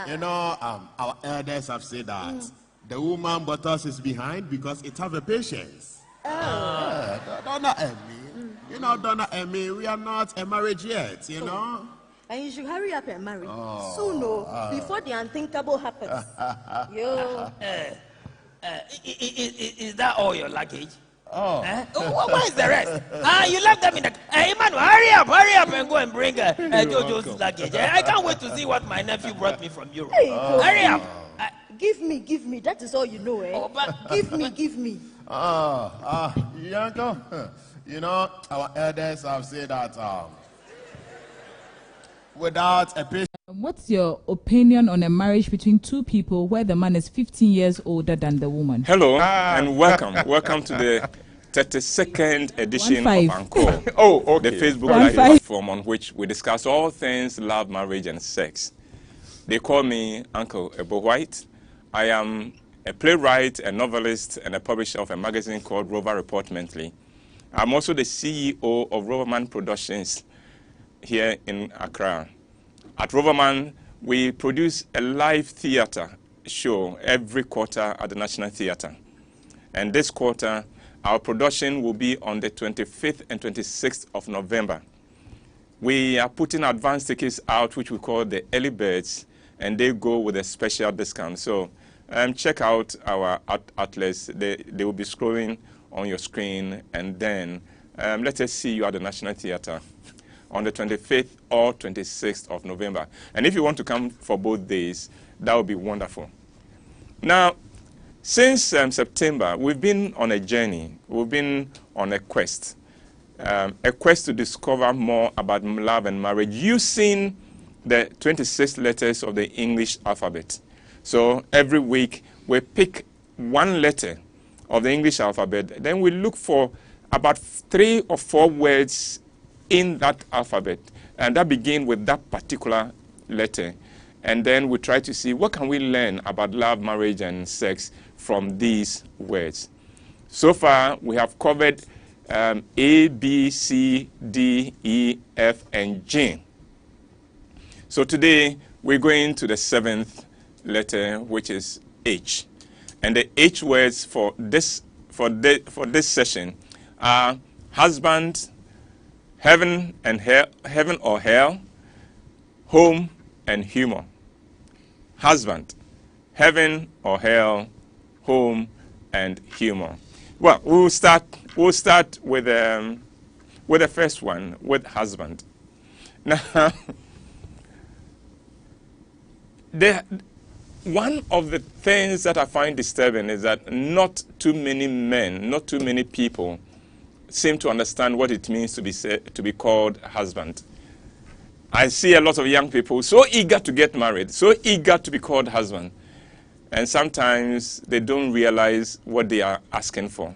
You know, our elders have said that the woman bottles is behind because it have a patience. Donna Emmy, you know, Donna Emmy, we are not a marriage yet, you know. And you should hurry up and marry soon, before the unthinkable happens. Is that all your luggage? What is the rest? You left them in the... Hey, Emmanuel, hurry up and go and bring Jojo's luggage. I can't wait to see what my nephew brought me from Europe. Hurry up. Give me. That is all you know, eh? Give me. Yanko, you know, our elders have said that without a patient... What's your opinion on a marriage between two people where the man is 15 years older than the woman? Hello and welcome. Welcome to the 32nd edition of ENCORE. Okay. The Facebook Live platform on which we discuss all things love, marriage, and sex. They call me Uncle Ebo White. I am a playwright, a novelist, and a publisher of a magazine called Rover Report Monthly. I'm also the CEO of Roverman Productions here in Accra. At Roverman, we produce a live theater show every quarter at the National Theater. And this quarter, our production will be on the 25th and 26th of November. We are putting advance tickets out, which we call the early birds, and they go with a special discount. So check out our outlets. They will be scrolling on your screen, and then let us see you at the National Theater on the 25th or 26th of November. And if you want to come for both days, that would be wonderful. Now, since September, we've been on a journey. We've been on a quest to discover more about love and marriage using the 26 letters of the English alphabet. So every week, we pick one letter of the English alphabet. Then we look for about 3 or 4 words in that alphabet, and that begin with that particular letter. And then we try to see what can we learn about love, marriage, and sex from these words. So far, we have covered A, B, C, D, E, F, and G. So today, we're going to the 7th letter, which is H. And the H words for this session are husband, heaven or hell, home and humor. Husband, heaven or hell, home and humor. Well, we'll start with the first one, with husband. Now, one of the things that I find disturbing is that not too many men, not too many people seem to understand what it means to be called husband. I see a lot of young people so eager to get married, so eager to be called husband, and sometimes they don't realize what they are asking for.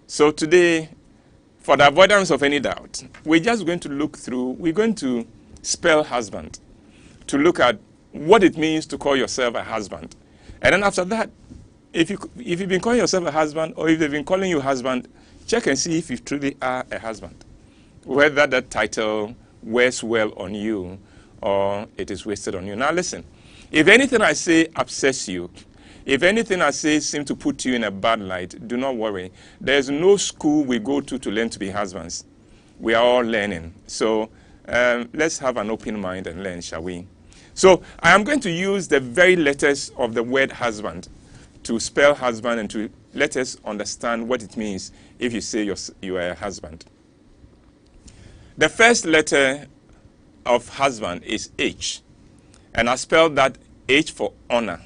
So today, for the avoidance of any doubt, we're just going to spell husband, to look at what it means to call yourself a husband. And then after that, if you've been calling yourself a husband, or if they've been calling you husband, check and see if you truly are a husband, whether that title wears well on you or it is wasted on you. Now listen, if anything I say upsets you, if anything I say seems to put you in a bad light, do not worry. There's no school we go to learn to be husbands. We are all learning. So let's have an open mind and learn, shall we? So I am going to use the very letters of the word husband to spell husband and to let us understand what it means if you say you are a husband. The first letter of husband is H. And I spelled that H for honor.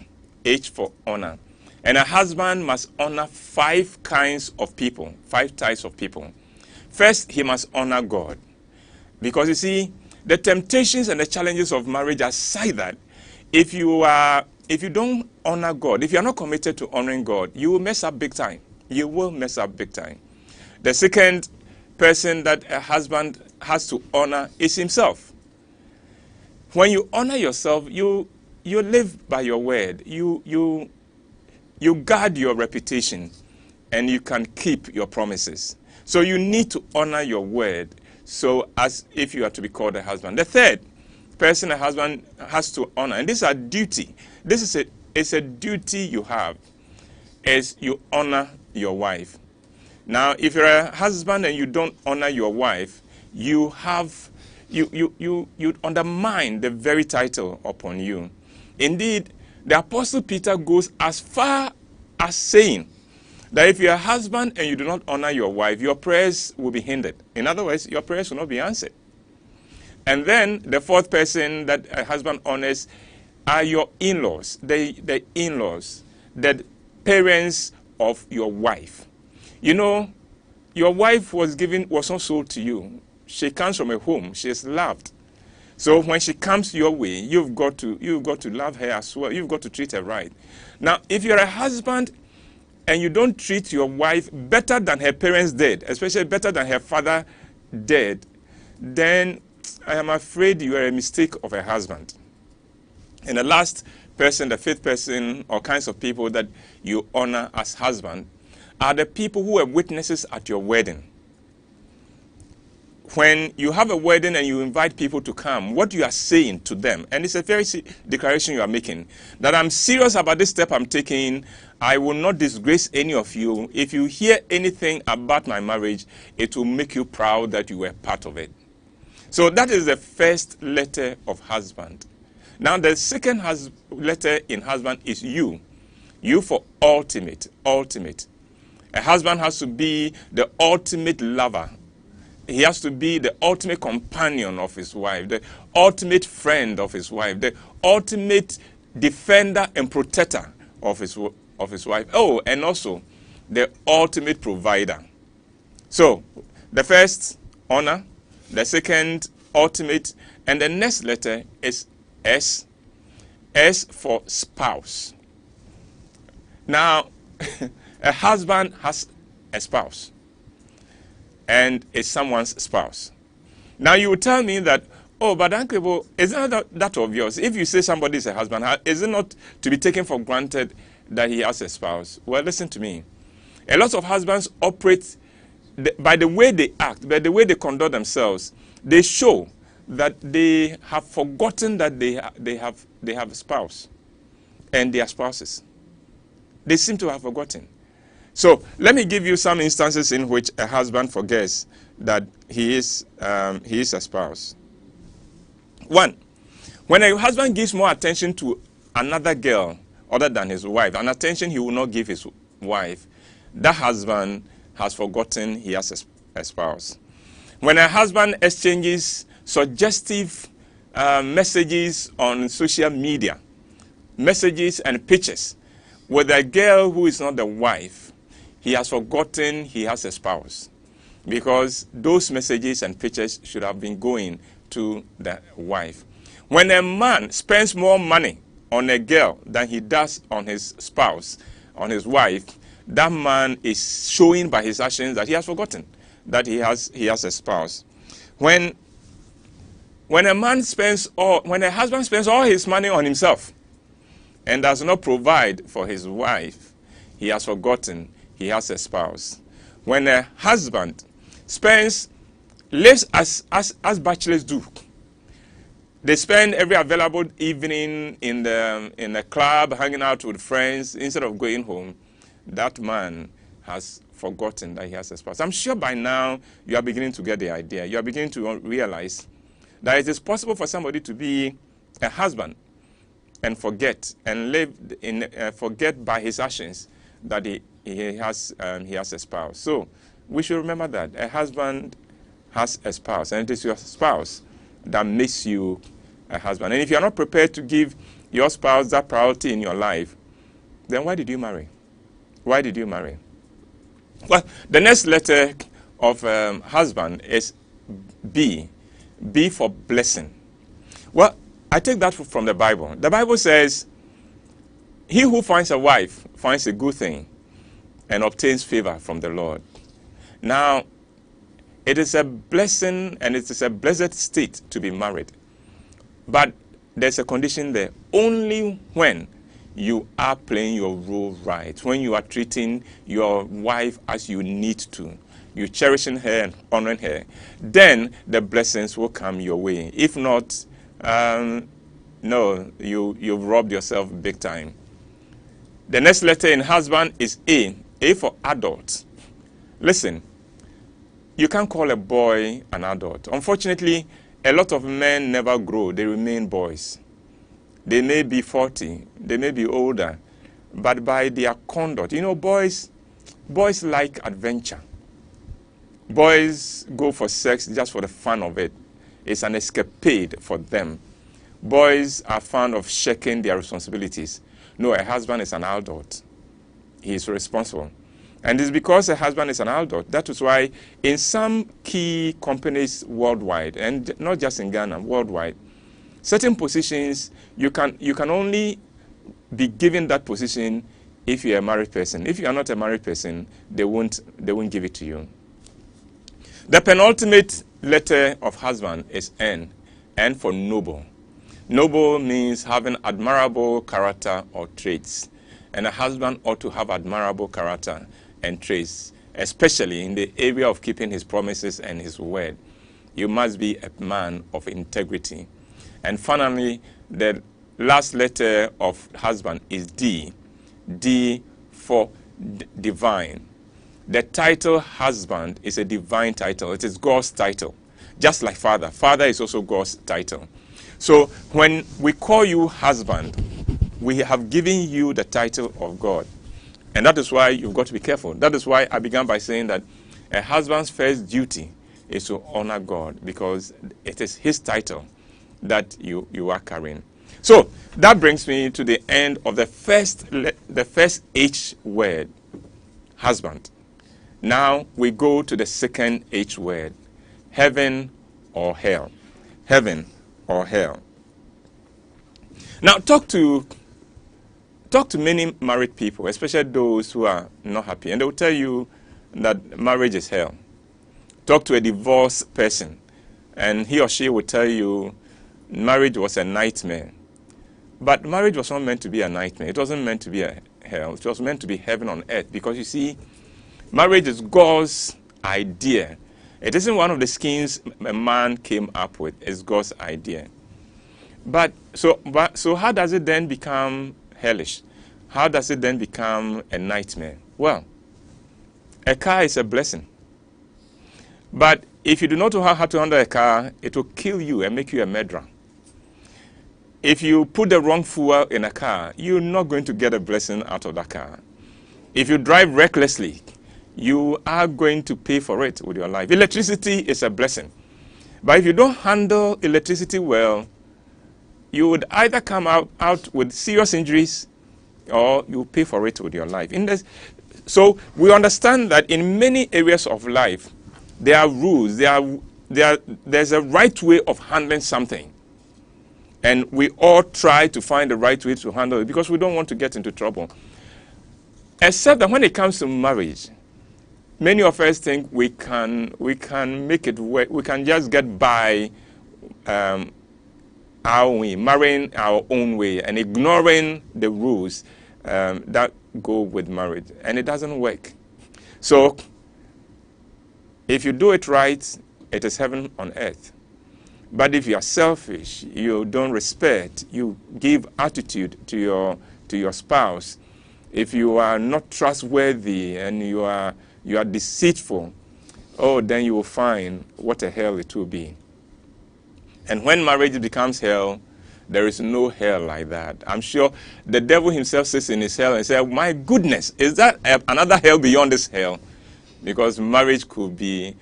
H for honor. And a husband must honor 5 kinds of people, 5 types of people. First, he must honor God. Because you see, the temptations and the challenges of marriage are such that if you don't honor God, if you are not committed to honoring God, you will mess up big time. You will mess up big time. The second person that a husband has to honor is himself. When you honor yourself, you live by your word. You guard your reputation, and you can keep your promises. So you need to honor your word, so as if you are to be called a husband. The third person a husband has to honor, and this is a duty. It's a duty you have, is you honor your wife. Now, if you're a husband and you don't honor your wife, you undermine the very title upon you. Indeed, the Apostle Peter goes as far as saying that if you're a husband and you do not honor your wife, your prayers will be hindered. In other words, your prayers will not be answered. And then the fourth person that a husband honors are your in-laws, the in-laws, the parents of your wife. You know, your wife was not sold to you. She comes from a home. She is loved. So when she comes your way, you've got to love her as well. You've got to treat her right. Now, if you're a husband and you don't treat your wife better than her parents did, especially better than her father did, then I am afraid you are a mistake of a husband. And the last person, the fifth person, or kinds of people that you honor as husband are the people who are witnesses at your wedding. When you have a wedding and you invite people to come, what you are saying to them, and it's a very declaration you are making, that I'm serious about this step I'm taking. I will not disgrace any of you. If you hear anything about my marriage, it will make you proud that you were part of it. So that is the first letter of husband. Now the second letter in husband is you. You for ultimate. A husband has to be the ultimate lover. He has to be the ultimate companion of his wife, the ultimate friend of his wife, the ultimate defender and protector of his wife. Oh, and also the ultimate provider. So the first, honor. The second, ultimate. And the next letter is S. S for spouse. Now, a husband has a spouse. And is someone's spouse. Now you will tell me that, oh, but Uncle, isn't that obvious? If you say somebody is a husband, is it not to be taken for granted that he has a spouse? Well, listen to me. A lot of husbands operate by the way they act, by the way they conduct themselves. They show that they have forgotten that they have a spouse and their spouses. They seem to have forgotten. So let me give you some instances in which a husband forgets that he is a spouse. One, when a husband gives more attention to another girl other than his wife, an attention he will not give his wife, that husband has forgotten he has a spouse. When a husband exchanges suggestive messages on social media, messages and pictures with a girl who is not the wife, he has forgotten he has a spouse, because those messages and pictures should have been going to the wife. When a man spends more money on a girl than he does on his spouse, on his wife, that man is showing by his actions that he has forgotten that he has a spouse. When a husband spends all his money on himself and does not provide for his wife, he has forgotten he has a spouse. When a husband lives as bachelors do, they spend every available evening in the club, hanging out with friends instead of going home, that man has forgotten that he has a spouse. I'm sure by now you are beginning to get the idea. You are beginning to realize that it is possible for somebody to be a husband and forget by his actions that he has a spouse. So we should remember that a husband has a spouse, and it is your spouse that makes you a husband. And if you are not prepared to give your spouse that priority in your life, then why did you marry? Why did you marry? Well, the next letter of husband is B. B for blessing. Well, I take that from the Bible. The Bible says, he who finds a wife finds a good thing and obtains favor from the Lord. Now, it is a blessing and it is a blessed state to be married. But there's a condition there. Only when you are playing your role right, when you are treating your wife as you need to, you cherishing her and honoring her, then the blessings will come your way. If not, No, you've robbed yourself big time. The next letter in husband is A. A for adult. Listen, you can't call a boy an adult. Unfortunately, a lot of men never grow. They remain boys. They may be 40. They may be older. But by their conduct, boys like adventure. Boys go for sex just for the fun of it. It's an escapade for them. Boys are fond of shaking their responsibilities. No, a husband is an adult. He is responsible. And it's because a husband is an adult. That is why in some key companies worldwide, and not just in Ghana, worldwide, certain positions, you can only be given that position if you're a married person. If you are not a married person, they won't give it to you. The penultimate letter of husband is N. N for noble. Noble means having admirable character or traits. And a husband ought to have admirable character and traits, especially in the area of keeping his promises and his word. You must be a man of integrity. And finally, the last letter of husband is D. D for divine. The title husband is a divine title. It is God's title. Just like father. Father is also God's title. So when we call you husband, we have given you the title of God. And that is why you've got to be careful. That is why I began by saying that a husband's first duty is to honor God, because it is his title that you are carrying. So that brings me to the end of the first H word, husband. Now we go to the second H word, heaven or hell. Heaven or hell. Now talk to many married people, especially those who are not happy, and they will tell you that marriage is hell. Talk to a divorced person, and he or she will tell you marriage was a nightmare. But marriage was not meant to be a nightmare. It wasn't meant to be a hell. It was meant to be heaven on earth, because you see, marriage is God's idea. It isn't one of the schemes a man came up with. It's God's idea. So how does it then become hellish? How does it then become a nightmare? Well, a car is a blessing. But if you do not know how to handle a car, it will kill you and make you a murderer. If you put the wrong fuel in a car, you're not going to get a blessing out of that car. If you drive recklessly, you are going to pay for it with your life. Electricity is a blessing. But if you don't handle electricity well, you would either come out with serious injuries, or you pay for it with your life. So we understand that in many areas of life, there are rules. There's a right way of handling something. And we all try to find the right way to handle it, because we don't want to get into trouble. Except that when it comes to marriage, many of us think we can make it work. We can just get by our way, marrying our own way, and ignoring the rules that go with marriage. And it doesn't work. So if you do it right, it is heaven on earth. But if you are selfish, you don't respect, you give attitude to your spouse, if you are not trustworthy and you are deceitful, then you will find what a hell it will be. And when marriage becomes hell, there is no hell like that. I'm sure the devil himself sits in his hell and says, my goodness, is that another hell beyond this hell? Because marriage could be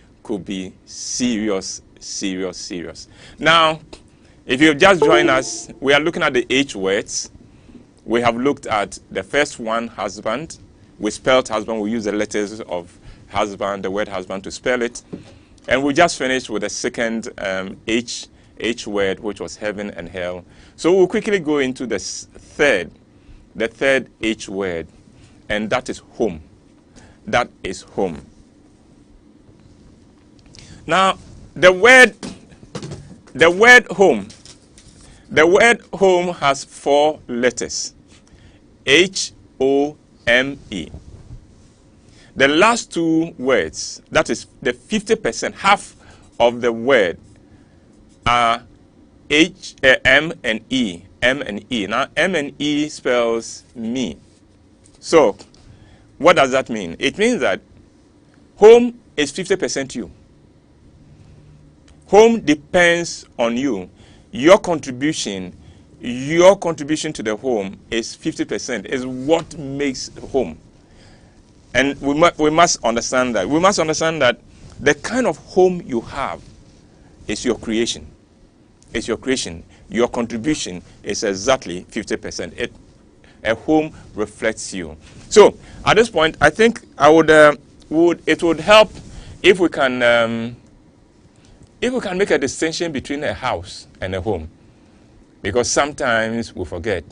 serious. Now, if you've just joined us, we are looking at the H words. We have looked at the first one, husband. We spelled husband. We use the letters of husband, the word husband, to spell it. And we just finished with the second H word, which was heaven and hell. So we'll quickly go into the third H word, and that is home. That is home. Now, the word home has 4 letters. H-O-M-E. The last 2 words, that is the 50%, half of the word, are M and E. M and E. Now, M and E spells me. So, what does that mean? It means that home is 50% you. Home depends on you. Your contribution to the home is 50%, is what makes home. And we must understand that. We must understand that the kind of home you have is your creation. It's your creation. Your contribution is exactly 50%. A home reflects you. So at this point, I think it would help if we can make a distinction between a house and a home, because sometimes we forget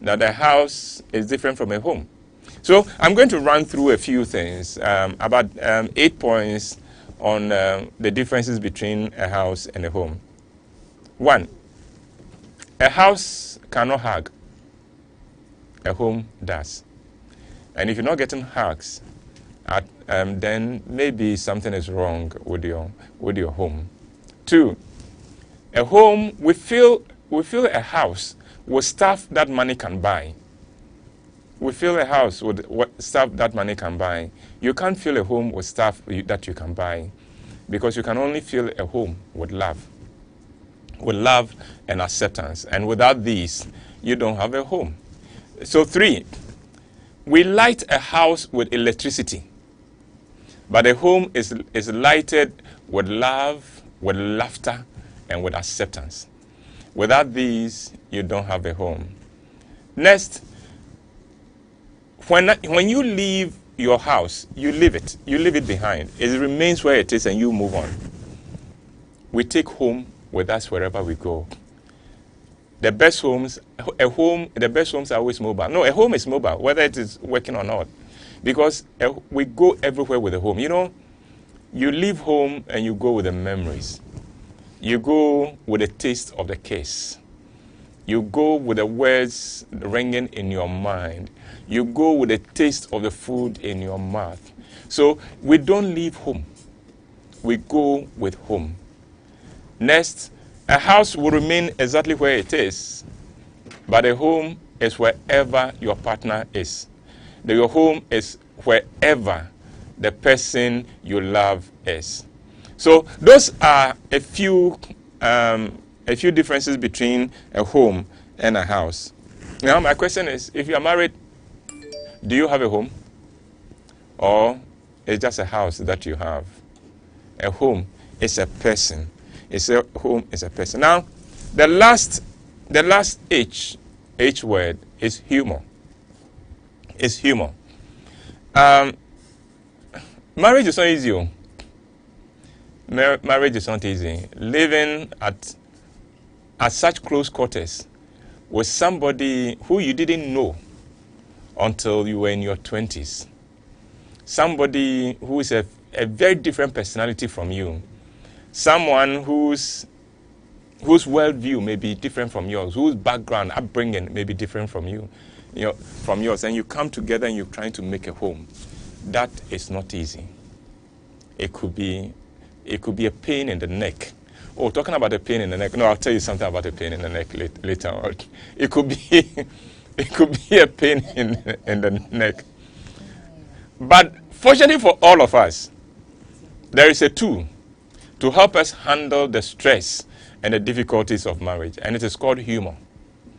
that a house is different from a home. So I'm going to run through a few things, about 8 points on the differences between a house and a home. 1, a house cannot hug. A home does. And if you're not getting hugs, then maybe something is wrong with your home. 2, a home, we feel a house with stuff that money can buy. We fill a house with stuff that money can buy. You can't fill a home with stuff that you can buy, because you can only fill a home with love and acceptance. And without these, you don't have a home. So 3, we light a house with electricity, but a home is lighted with love, with laughter, and with acceptance. Without these, you don't have a home. Next, when you leave your house, you leave it behind. It remains where it is and you move on. We take home with us wherever we go. The best homes are always mobile. No, a home is mobile, whether it is working or not, because we go everywhere with a home. You know, you leave home and you go with the memories. You go with the taste of the kiss. You go with the words ringing in your mind. You go with the taste of the food in your mouth. So we don't leave home. We go with home. Next, a house will remain exactly where it is, but a home is wherever your partner is. Your home is wherever the person you love is. So those are a few differences between a home and a house. Now my question is, if you are married, do you have a home? Or it's just a house that you have? A home is a person. A home is a person. Now, the last H word is humor. It's humor. Marriage is not easy. Marriage is not easy. Living at such close quarters with somebody who you didn't know until you were in your 20s. Somebody who is a very different personality from you. Someone whose worldview may be different from yours, whose background, upbringing may be different from from yours, and you come together and you're trying to make a home. That is not easy. It could be a pain in the neck. Oh, talking about a pain in the neck. No, I'll tell you something about a pain in the neck later on. It could be a pain in the neck. But fortunately for all of us, there is a tool to help us handle the stress and the difficulties of marriage, and it is called humor.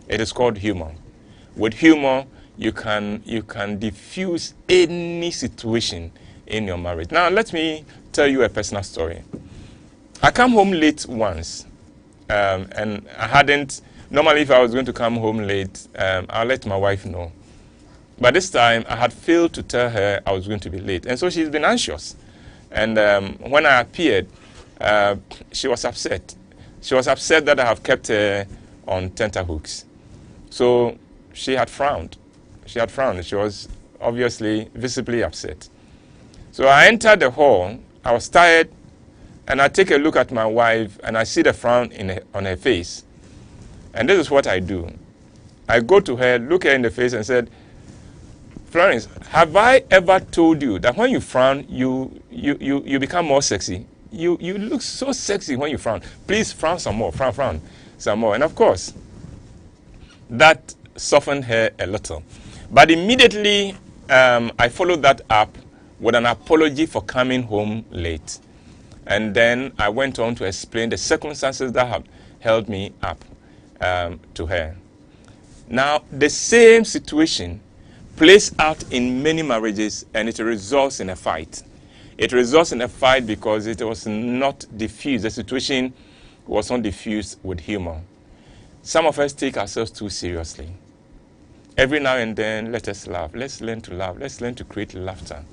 It is called humor. With humor, you can diffuse any situation in your marriage. Now, let me tell you a personal story. I came home late once, and I hadn't. Normally, if I was going to come home late, I'll let my wife know. But this time, I had failed to tell her I was going to be late, and so she's been anxious. And when I appeared, she was upset. She was upset that I have kept her on tenterhooks. So she had frowned. She was obviously, visibly upset. So I entered the hall. I was tired, and I take a look at my wife, and I see the frown on her face. And this is what I do. I go to her, look her in the face, and said, Florence, have I ever told you that when you frown, you become more sexy? You look so sexy when you frown. Please frown some more. Frown. some more. And of course, that softened her a little. But immediately, I followed that up with an apology for coming home late. And then I went on to explain the circumstances that have held me up to her. Now, the same situation plays out in many marriages, and it results in a fight. It results in a fight because it was not diffused. The situation was not diffused with humor. Some of us take ourselves too seriously. Every now and then, let us laugh. Let's learn to laugh. Let's learn to create laughter.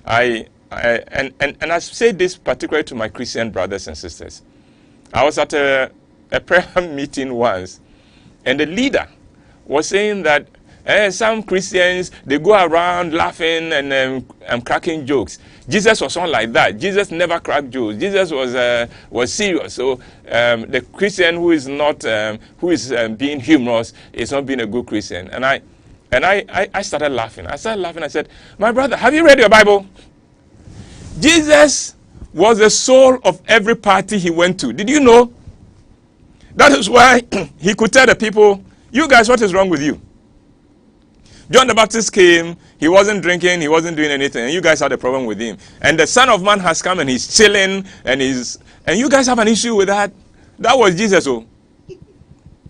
And I say this particularly to my Christian brothers and sisters. I was at a prayer meeting once, and the leader was saying that some Christians, they go around laughing and cracking jokes. Jesus was not like that. Jesus never cracked jokes. Jesus was serious. So the Christian who is being humorous is not being a good Christian. And I started laughing. I said, my brother, have you read your Bible? Jesus was the soul of every party he went to. Did you know? That is why he could tell the people, you guys, what is wrong with you? John the Baptist came, he wasn't drinking, he wasn't doing anything, and you guys had a problem with him. And the Son of Man has come and he's chilling, and you guys have an issue with that? That was Jesus. Oh.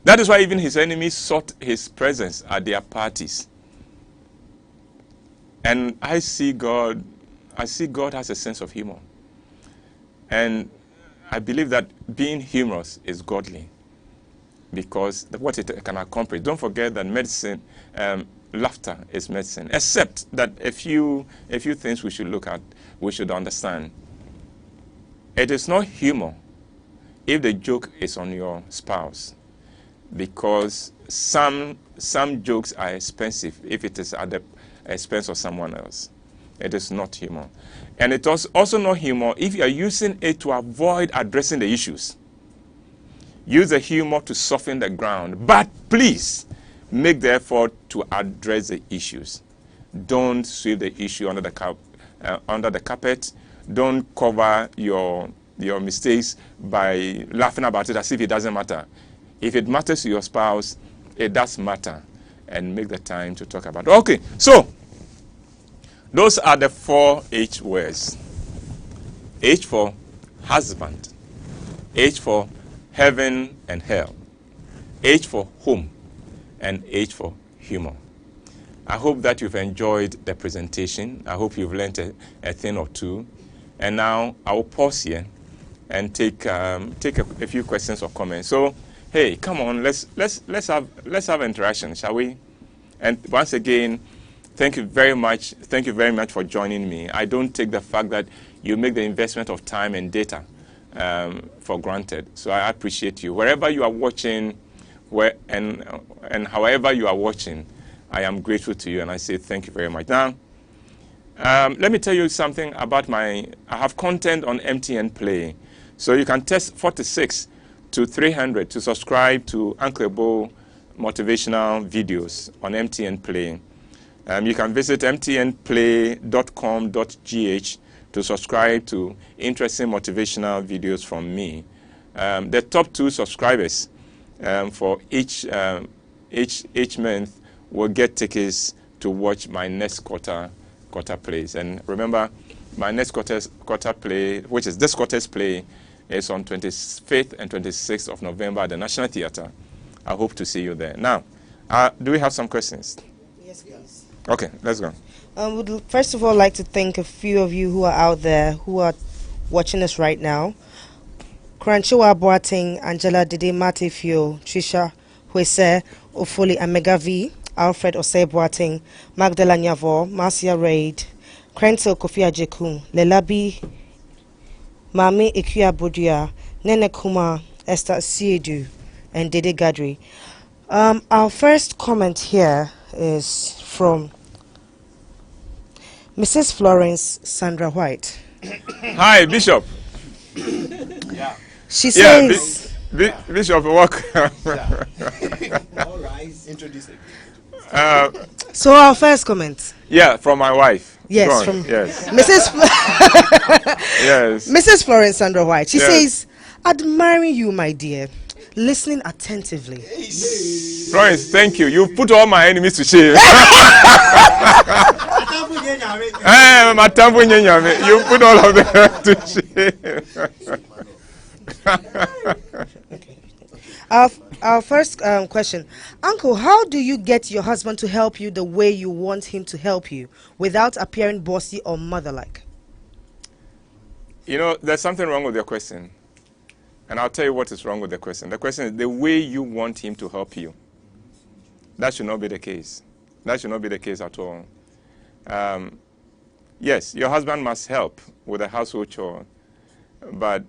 That is why even his enemies sought his presence at their parties. And I see God has a sense of humor. And I believe that being humorous is godly, because what it can accomplish. Don't forget that medicine, laughter is medicine, except that a few things we should look at, we should understand. It is not humor if the joke is on your spouse, because some jokes are expensive if it is at the expense of someone else. It is not humor. And it is also not humor if you are using it to avoid addressing the issues. Use the humor to soften the ground, but please make the effort to address the issues. Don't sweep the issue under the carpet. Don't cover your mistakes by laughing about it as if it doesn't matter. If it matters to your spouse, it does matter, and make the time to talk about it. Okay, so those are the 4 H words. H for husband. H for heaven and hell. H for home. And H for humor. I hope that you've enjoyed the presentation. I hope you've learned a thing or two. And now I will pause here and take a few questions or comments. So, hey, come on, let's have interaction, shall we? And once again, thank you very much. Thank you very much for joining me. I don't take the fact that you make the investment of time and data for granted. So I appreciate you. Wherever you are watching, and however you are watching, I am grateful to you, and I say thank you very much. Now, let me tell you something about I have content on MTN Play. So you can test 46 to 300 to subscribe to Uncle Bo motivational videos on MTN Play. You can visit mtnplay.com.gh to subscribe to interesting motivational videos from me. The top 2 subscribers for each month will get tickets to watch my next quarter plays. And remember, my next quarter play, which is this quarter's play, is on 25th and 26th of November at the National Theatre. I hope to see you there. Now, do we have some questions? Yes, please. Okay, let's go. Would first of all like to thank a few of you who are out there who are watching us right now. Kranchiwa Boating, Angela Dede Matefio, Trisha Huese, Ofoli Amega V, Alfred Osei Boating, Magdala Nyavo, Marcia Raid, Krentel Kofi Ajekum, Lelabi, Mami Ikuya Bodia, Nene Kuma, Esther Siedu, and Dede Gadri. Our first comment here is from Mrs. Florence Sandra White. Hi, Bishop. Yeah. She says... Bishop, walk. All right. Introduce it. So our first comment. Yeah, from my wife. Yes, from yes. Mrs. Yes. Mrs. Florence Sandra White. She Yes. says, admiring you, my dear. listening attentively. Florence, thank you. You've put all my enemies to shame. You put all of them to shame. Our first question. Uncle, how do you get your husband to help you the way you want him to help you without appearing bossy or mother-like? You know, there's something wrong with your question. And I'll tell you what is wrong with the question. The question is the way you want him to help you. That should not be the case. That should not be the case at all. Yes, your husband must help with the household chore. But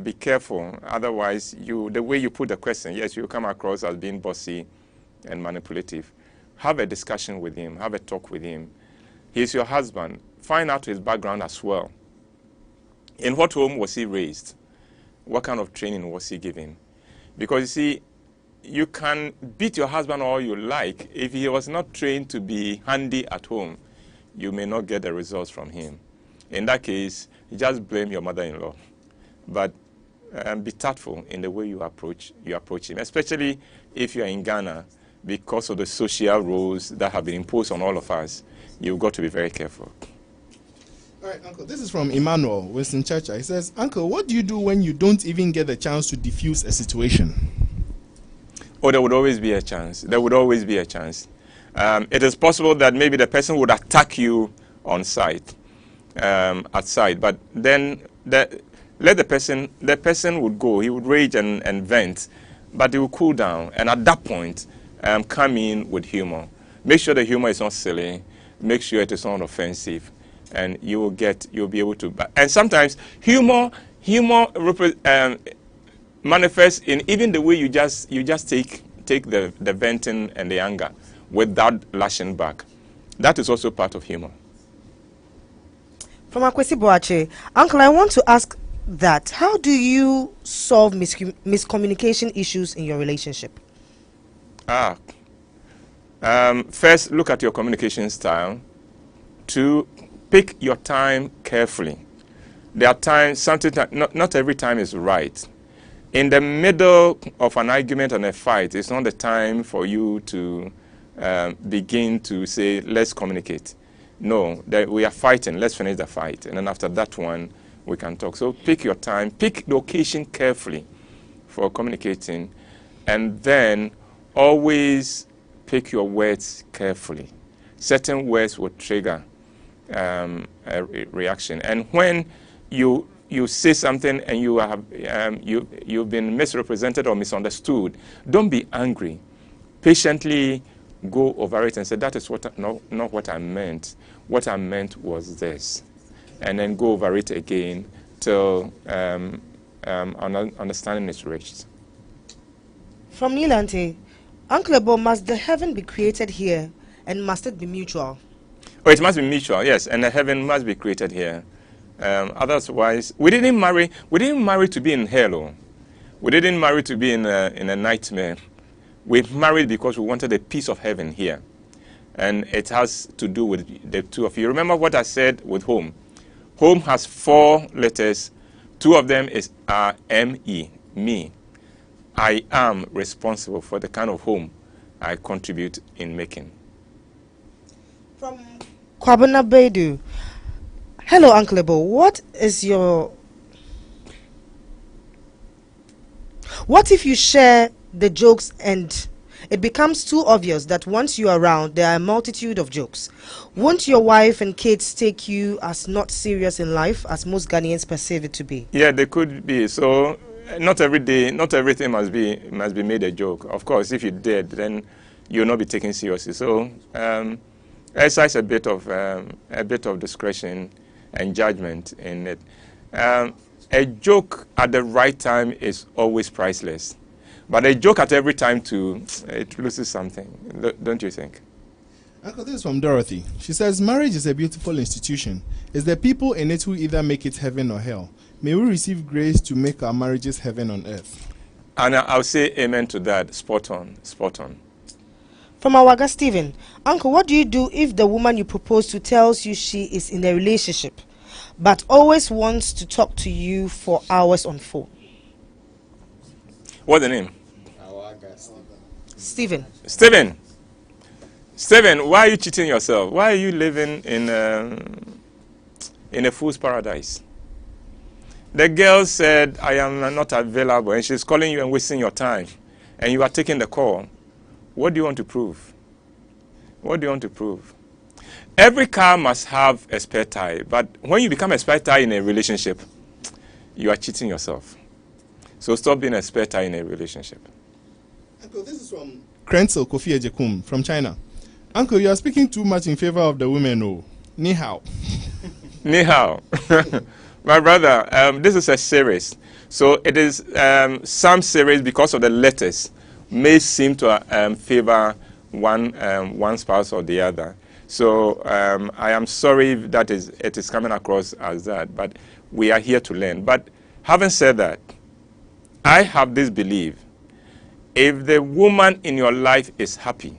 be careful. Otherwise, the way you put the question, yes, you come across as being bossy and manipulative. Have a discussion with him. Have a talk with him. He's your husband. Find out his background as well. In what home was he raised? What kind of training was he given? Because you see, you can beat your husband all you like. If he was not trained to be handy at home, you may not get the results from him. In that case, you just blame your mother-in-law. But be tactful in the way you approach him, especially if you are in Ghana, because of the social roles that have been imposed on all of us. You've got to be very careful. All right, Uncle, this is from Emmanuel, Winston Churchill. He says, Uncle, what do you do when you don't even get the chance to diffuse a situation? Oh, there would always be a chance. There would always be a chance. It is possible that maybe the person would attack you on sight, outside, but then let the person would go. He would rage and vent, but he will cool down. And at that point, come in with humor. Make sure the humor is not silly. Make sure it is not offensive. And you'll be able to. And sometimes humor manifests in even the way you just take the venting and the anger without lashing back. That is also part of humor. From Akwesi Boache, Uncle, I want to ask that how do you solve miscommunication issues in your relationship? First, look at your communication style. 2, pick your time carefully. There are times, something that not every time is right. In the middle of an argument and a fight, it's not the time for you to begin to say, let's communicate. No, we are fighting, let's finish the fight. And then after that one, we can talk. So pick your time, pick the occasion carefully for communicating, and then always pick your words carefully. Certain words will trigger a reaction. And when you say something and you've been misrepresented or misunderstood, don't be angry. Patiently go over it and say, that is not what I meant. What I meant was this. And then go over it again till understanding is reached. From Nilante, Uncle Ebo, must the heaven be created here and must it be mutual? Oh, it must be mutual, yes, and the heaven must be created here. Otherwise, we didn't marry to be in hell. Oh. We didn't marry to be in a nightmare. We married because we wanted a piece of heaven here. And it has to do with the two of you. Remember what I said with home. Home has 4 letters. 2 of them are M-E, me. I am responsible for the kind of home I contribute in making. From Kwabena Bedu. Hello, Uncle Ebo. What if you share the jokes and it becomes too obvious that once you are around, there are a multitude of jokes? Won't your wife and kids take you as not serious in life, as most Ghanaians perceive it to be? Yeah, they could be. So not every day, not everything must be made a joke. Of course, if you did, then you'll not be taken seriously. So exercise a bit of discretion and judgment in it. A joke at the right time is always priceless. But a joke at every time too, it loses something, don't you think? Uncle, this is from Dorothy. She says, marriage is a beautiful institution. It's the people in it who either make it heaven or hell. May we receive grace to make our marriages heaven on earth. And I'll say amen to that. Spot on, spot on. From Awaga Stephen, Uncle, what do you do if the woman you propose to tells you she is in a relationship, but always wants to talk to you for hours on phone? What's the name? Stephen, why are you cheating yourself? Why are you living in a fool's paradise? The girl said, I am not available, and she's calling you and wasting your time, and you are taking the call. What do you want to prove? What do you want to prove? Every car must have a spare tire, but when you become a spare tire in a relationship, you are cheating yourself. So stop being a spare tire in a relationship. Uncle, this is from Krenzel Kofi Ejekum from China. Uncle, you are speaking too much in favor of the women. Oh, ni hao. Ni hao. My brother, this is a series. So it is some series, because of the letters, may seem to favor one spouse or the other. So I am sorry that it is coming across as that, but we are here to learn. But having said that, I have this belief: if the woman in your life is happy,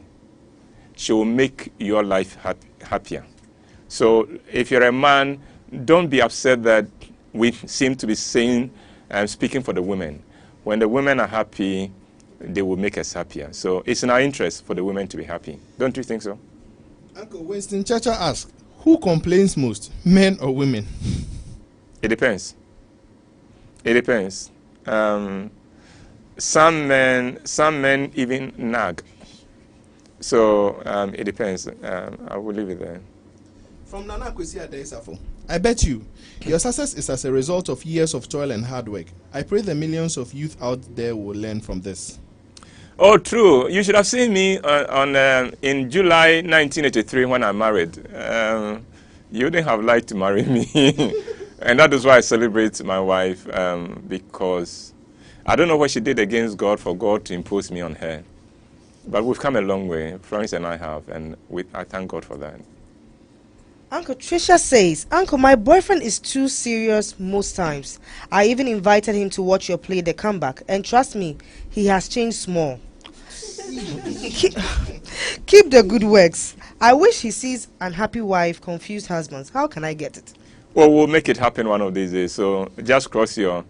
she will make your life happier. So if you're a man, don't be upset that we seem to be saying and speaking for the women. When the women are happy, they will make us happier. So it's in our interest for the women to be happy. Don't you think so? Uncle Winston Chacha asked, who complains most, men or women? It depends. It depends. Some men even nag. So it depends. I will leave it there. From Nana Kwesi Adeisafo, I bet you, your success is as a result of years of toil and hard work. I pray the millions of youth out there will learn from this. Oh, true. You should have seen me in July 1983 when I married. You wouldn't have liked to marry me. And that is why I celebrate my wife, because I don't know what she did against God for God to impose me on her. But we've come a long way. Florence and I have, and I thank God for that. Uncle Trisha says, Uncle, my boyfriend is too serious most times. I even invited him to watch your play, The Comeback, and trust me, he has changed small. Keep the good works. I wish he sees unhappy wife, confused husbands. How can I get it? Well, we'll make it happen one of these days. So just cross your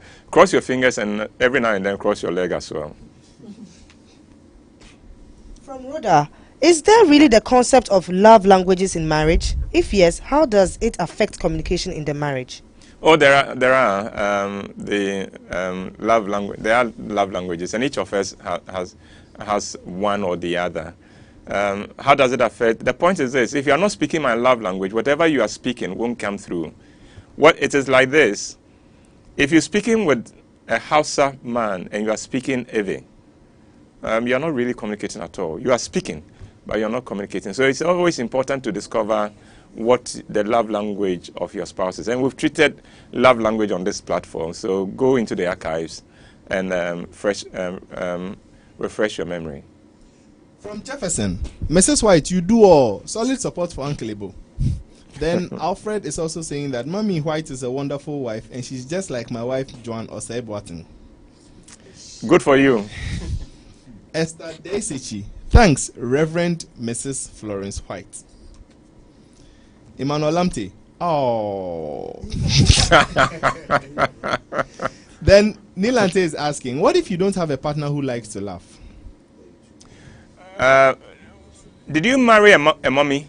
fingers, and every now and then cross your leg as well. From Rhoda, is there really the concept of love languages in marriage? If yes, how does it affect communication in the marriage? Oh, there are love language. There are love languages, and each of us has one or the other. How does it affect? The point is this: if you are not speaking my love language, whatever you are speaking won't come through. What it is like this: if you're speaking with a Hausa man and you are speaking Ewe, you are not really communicating at all. You are speaking, but you're not communicating. So it's always important to discover what the love language of your spouse is. And we've treated love language on this platform. So go into the archives and refresh your memory. From Jefferson, Mrs. White, you do all. Solid support for Uncle Ebo. Then Alfred is also saying that Mommy White is a wonderful wife, and she's just like my wife, Joan Osei-Boateng. Good for you. Esther Desichi. Thanks, Reverend Mrs. Florence White. Emmanuel Lamte. Oh. Then Nilante is asking, what if you don't have a partner who likes to laugh? Did you marry a mommy?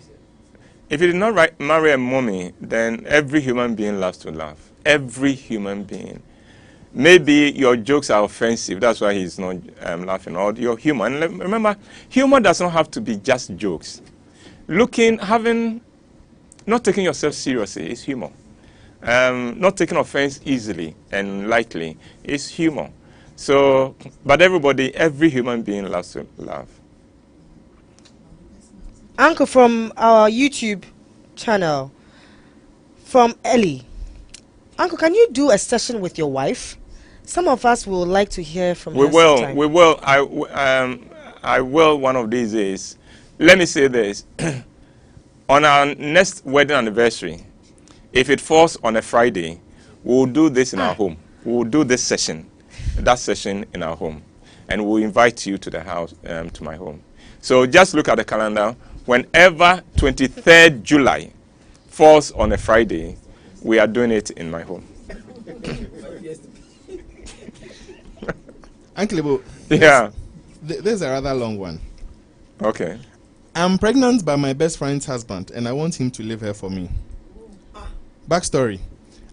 If you did not marry a mommy, then every human being loves to laugh. Every human being. Maybe your jokes are offensive, that's why he's not laughing. Or you're human. Remember, humor does not have to be just jokes. Not taking yourself seriously is humor. Not taking offense easily and lightly is humor. So, but every human being loves to laugh. Uncle, from our YouTube channel, from Ellie. Uncle, can you do a session with your wife? Some of us would like to hear from her. We will. I will one of these days. Let me say this. On our next wedding anniversary, if it falls on a Friday, we'll do this in our home. We'll do that session in our home. And we'll invite you to the house, to my home. So just look at the calendar. Whenever 23rd July falls on a Friday, we are doing it in my home. Uncle Ebo, yeah. This is a rather long one. Okay. I'm pregnant by my best friend's husband, and I want him to leave her for me. Backstory.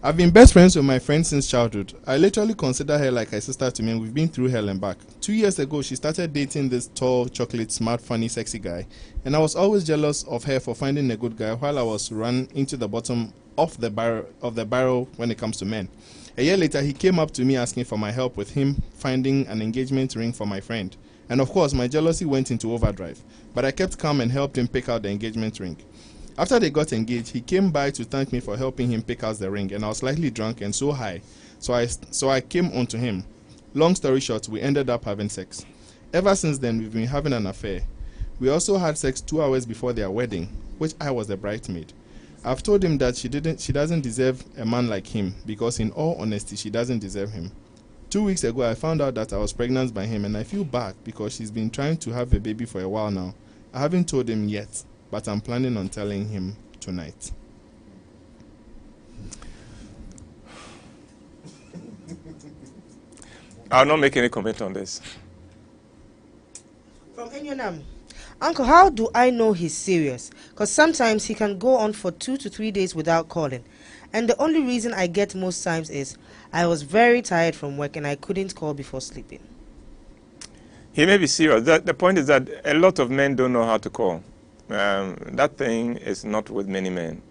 I've been best friends with my friend since childhood. I literally consider her like a sister to me, and we've been through hell and back. 2 years ago, she started dating this tall, chocolate, smart, funny, sexy guy, and I was always jealous of her for finding a good guy while I was run into the bottom of the barrel when it comes to men. A year later, he came up to me asking for my help with him finding an engagement ring for my friend. And of course, my jealousy went into overdrive, but I kept calm and helped him pick out the engagement ring. After they got engaged, he came by to thank me for helping him pick out the ring, and I was slightly drunk and so high, so I came onto him. Long story short, we ended up having sex. Ever since then, we've been having an affair. We also had sex 2 hours before their wedding, which I was the bridesmaid. I've told him that she doesn't deserve a man like him, because in all honesty, she doesn't deserve him. 2 weeks ago, I found out that I was pregnant by him, and I feel bad because she's been trying to have a baby for a while now. I haven't told him yet, but I'm planning on telling him tonight. I'll not make any comment on this. From Enyonam. Uncle, how do I know he's serious? Because sometimes he can go on for 2 to 3 days without calling. And the only reason I get most times is I was very tired from work and I couldn't call before sleeping. He may be serious. The point is that a lot of men don't know how to call. That thing is not with many men.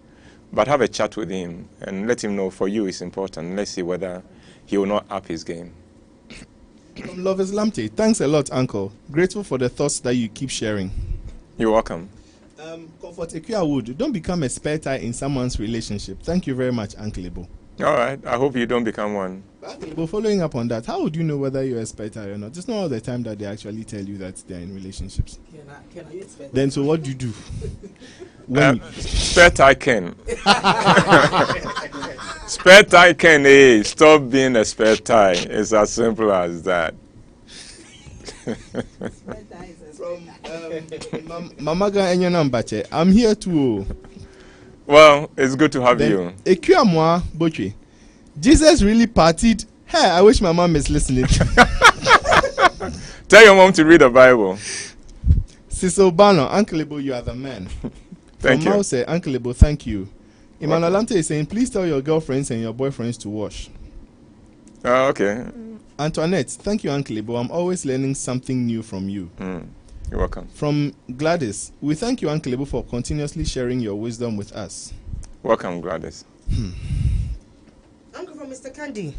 But have a chat with him and let him know for you it's important. Let's see whether he will not up his game. From Love Islamte, thanks a lot, Uncle. Grateful for the thoughts that you keep sharing. You're welcome. Comfort Ekia Wood, don't become a spare tire in someone's relationship. Thank you very much, Uncle Ebo. All right. I hope you don't become one. But following up on that, how would you know whether you're a spare tire or not? It's not all the time that they actually tell you that they're in relationships. Then so what do you do? Spare tire Ken. Spare tire Ken, stop being a spare tire. It's as simple as that. Mamaga Enyonam Bache, I'm here too. Well, it's good to have you. Ekyamwa Boche. Jesus really partied. Hey, I wish my mom is listening. Tell your mom to read the Bible. Siso Bano, Uncle Ebo, you are the man. Thank you. Say, Uncle Ebo, thank you. Emmanuel Lante is saying, please tell your girlfriends and your boyfriends to wash. Okay. Antoinette, thank you, Uncle Ebo. I'm always learning something new from you. You're welcome. From Gladys, we thank you, Uncle Ebo, for continuously sharing your wisdom with us. Welcome, Gladys. Uncle, from Mr. Candy.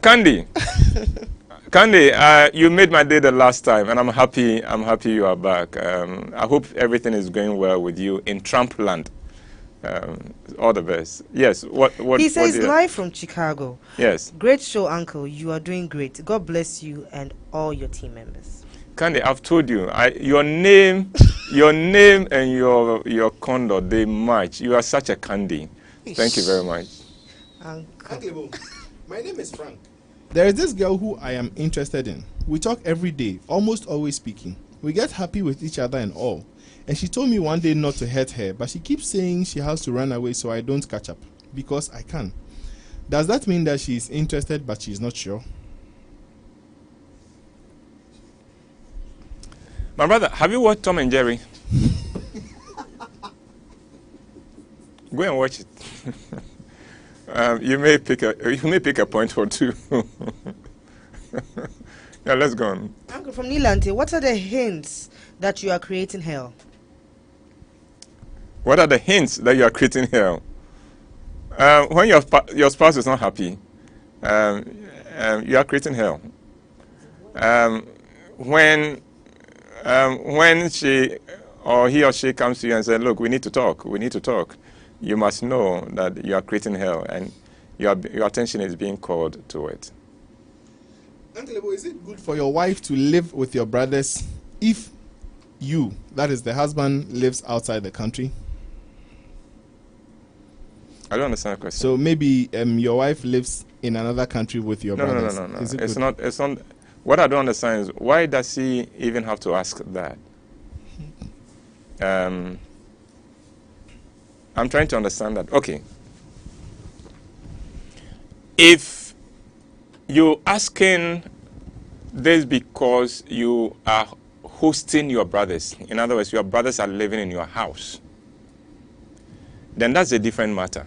Candy. Candy, you made my day the last time, and I'm happy you are back. I hope everything is going well with you in Trump land. All the best. Yes. What he says live from Chicago. Yes. Great show, Uncle. You are doing great. God bless you and all your team members. Candy, I've told you, your name and your conduct, they match. You are such a Candy. Thank you very much. Uncle, my name is Frank. There is this girl who I am interested in. We talk every day, almost always speaking. We get happy with each other and all. And she told me one day not to hurt her, but she keeps saying she has to run away so I don't catch up, because I can. Does that mean that she is interested but she is not sure? My brother, have you watched Tom and Jerry? Go and watch it. You may pick a point or two. Yeah, let's go on. Uncle, from Nilante, what are the hints that you are creating hell? What are the hints that you are creating hell? When your spouse is not happy, you are creating hell. When she or he or she comes to you and says, "Look, we need to talk. You must know that you are creating hell, and your attention is being called to it. Uncle Ebo, is it good for your wife to live with your brothers if you, that is the husband, lives outside the country? I don't understand the question. So maybe your wife lives in another country with your brothers. No. It's not. What I don't understand is why does he even have to ask that? I'm trying to understand that. Okay. If you're asking this because you are hosting your brothers. In other words, your brothers are living in your house. Then that's a different matter.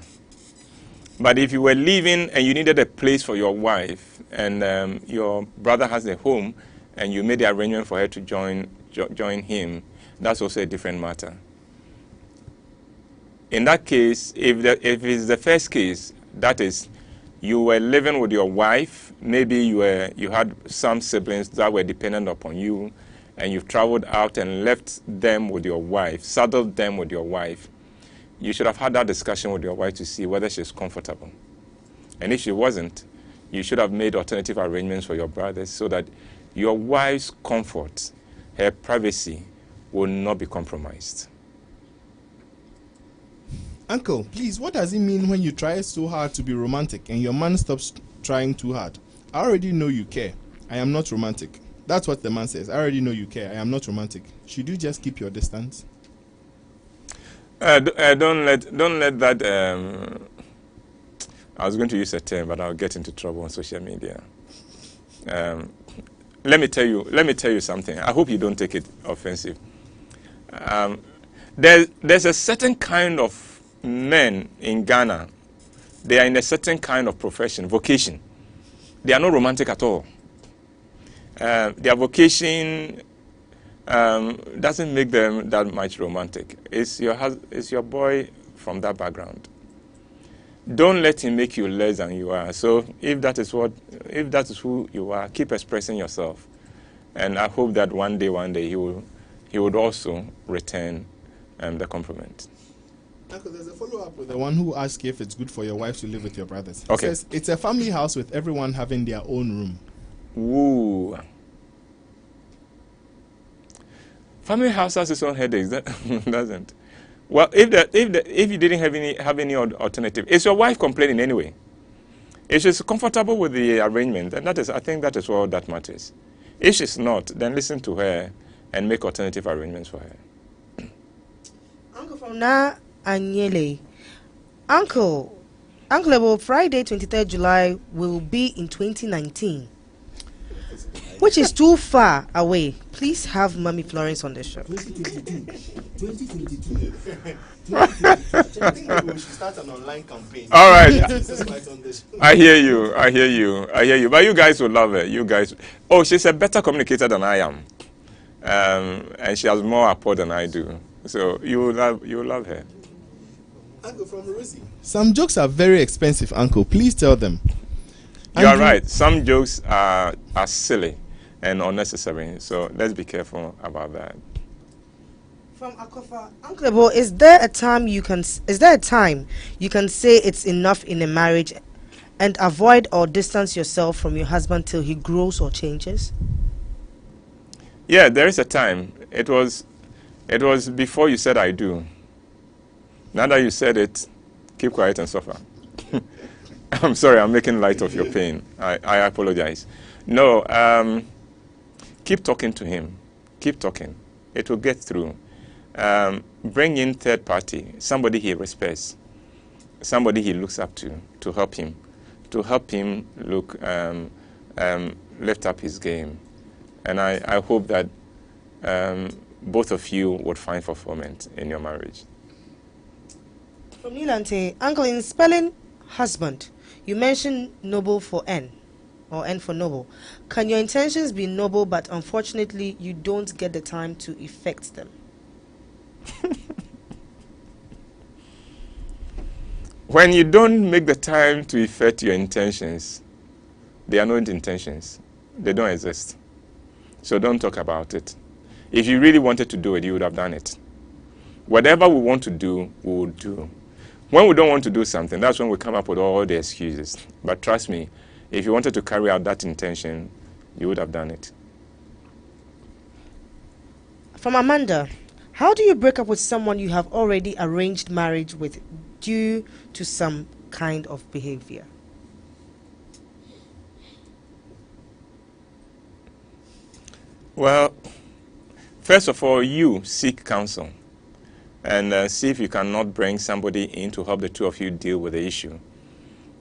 But if you were living and you needed a place for your wife, and your brother has a home, and you made the arrangement for her to join him, that's also a different matter. In that case, if it's the first case, that is, you were living with your wife, maybe you had some siblings that were dependent upon you, and you've traveled out and left them with your wife, saddled them with your wife, you should have had that discussion with your wife to see whether she's comfortable. And if she wasn't, you should have made alternative arrangements for your brothers so that your wife's comfort, her privacy, will not be compromised. Uncle, please, what does it mean when you try so hard to be romantic and your man stops trying too hard? I already know you care. I am not romantic. That's what the man says. I already know you care. I am not romantic. Should you just keep your distance? Don't let that. I was going to use a term, but I'll get into trouble on social media. Let me tell you something. I hope you don't take it offensive. There's a certain kind of men in Ghana. They are in a certain kind of profession, vocation. They are not romantic at all. Their vocation doesn't make them that much romantic. It's your boy from that background. Don't let him make you less than you are. So if that is who you are, keep expressing yourself. And I hope that one day he would also return the compliment. Uncle, there's a follow-up with the one who asked if it's good for your wife to live with your brothers. Okay. It says it's a family house with everyone having their own room. Ooh. Family house has its own headaches, doesn't? Well, if you didn't have any alternative, is your wife complaining anyway? If she's comfortable with the arrangement, then I think that is all that matters. If she's not, then listen to her and make alternative arrangements for her. Uncle from Na Anyele. Uncle, Friday 23rd July will be in 2019. Which is too far away. Please have Mommy Florence on the show. 2022. I think we should start an online campaign. All right. I hear you. But you guys will love her. You guys. Oh, she's a better communicator than I am. And she has more rapport than I do. So you will love her. Uncle from Rosie. Some jokes are very expensive, Uncle. Please tell them. You are right. Some jokes are silly and unnecessary. So let's be careful about that. From Akofa, Uncle Ebo, is there a time you can say it's enough in a marriage and avoid or distance yourself from your husband till he grows or changes? Yeah, there is a time. It was before you said I do. Now that you said it, keep quiet and suffer. I'm sorry, I'm making light of your pain. I apologize. No, keep talking to him. Keep talking. It will get through. Bring in third party, somebody he respects, somebody he looks up to help him lift up his game. And I hope that both of you would find fulfillment in your marriage. From Nilante, Uncle, in spelling husband, you mentioned noble for N, or N for noble. Can your intentions be noble, but unfortunately you don't get the time to effect them? When you don't make the time to effect your intentions, they are not intentions. They don't exist. So don't talk about it. If you really wanted to do it, you would have done it. Whatever we want to do, we will do. When we don't want to do something, that's when we come up with all the excuses. But trust me, if you wanted to carry out that intention, you would have done it. From Amanda, how do you break up with someone you have already arranged marriage with due to some kind of behavior? Well, first of all, you seek counsel and see if you cannot bring somebody in to help the two of you deal with the issue.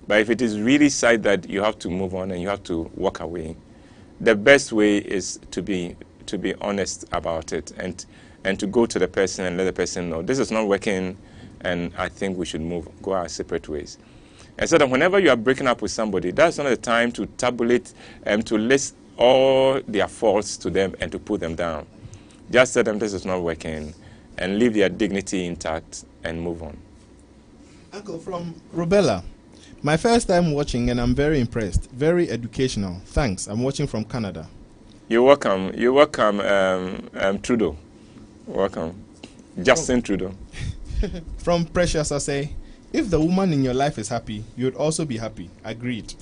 But if it is really sad that you have to move on and you have to walk away, the best way is to be honest about it and to go to the person and let the person know this is not working, and I think we should go our separate ways. And so that whenever you are breaking up with somebody, that's not the time to tabulate and to list all their faults to them and to put them down. Just tell them this is not working and leave their dignity intact and move on. Uncle, from Rubella. My first time watching and I'm very impressed. Very educational. Thanks. I'm watching from Canada. You're welcome. You're welcome, Trudeau. Welcome. Justin Trudeau. From Precious, I say, if the woman in your life is happy, you'd also be happy. Agreed.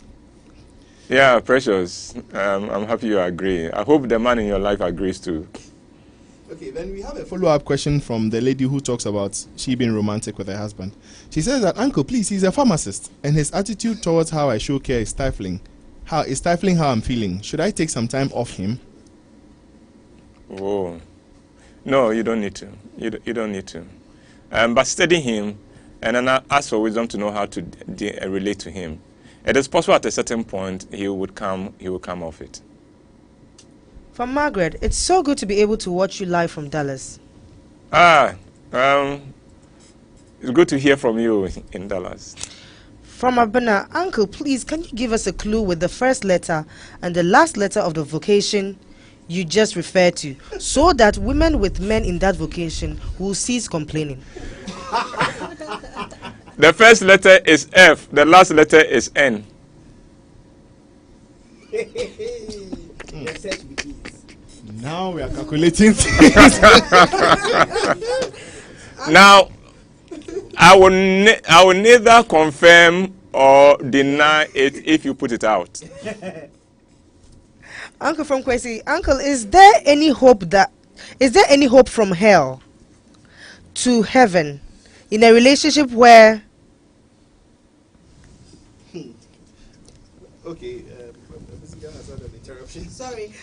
Yeah, Precious. I'm happy you agree. I hope the man in your life agrees too. Okay, then we have a follow-up question from the lady who talks about she being romantic with her husband. She says that, Uncle, please, he's a pharmacist, and his attitude towards how I show care is stifling. How I'm feeling. Should I take some time off him? Oh, no, you don't need to. You don't need to. But study him, and then ask for wisdom to know how to relate to him. It is possible at a certain point he will come off it. From Margaret, it's so good to be able to watch you live from Dallas. It's good to hear from you in Dallas. From Abena, Uncle, please, can you give us a clue with the first letter and the last letter of the vocation you just referred to, so that women with men in that vocation will cease complaining? The first letter is F. The last letter is N. Now we are calculating things. Now, I will neither confirm or deny it if you put it out. Uncle from Kwesi, Uncle, is there any hope from hell to heaven in a relationship where? Okay, interruption. Sorry.